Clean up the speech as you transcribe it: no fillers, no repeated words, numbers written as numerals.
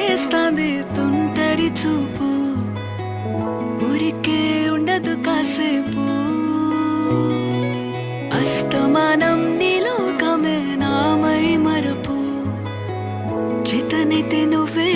చేస్తాంది తుంటరి చూపు, ఊరికే ఉండదు కాసేపు. అస్తమానం నీలోకమే నామై మరపు, చేతనైతే నువ్వే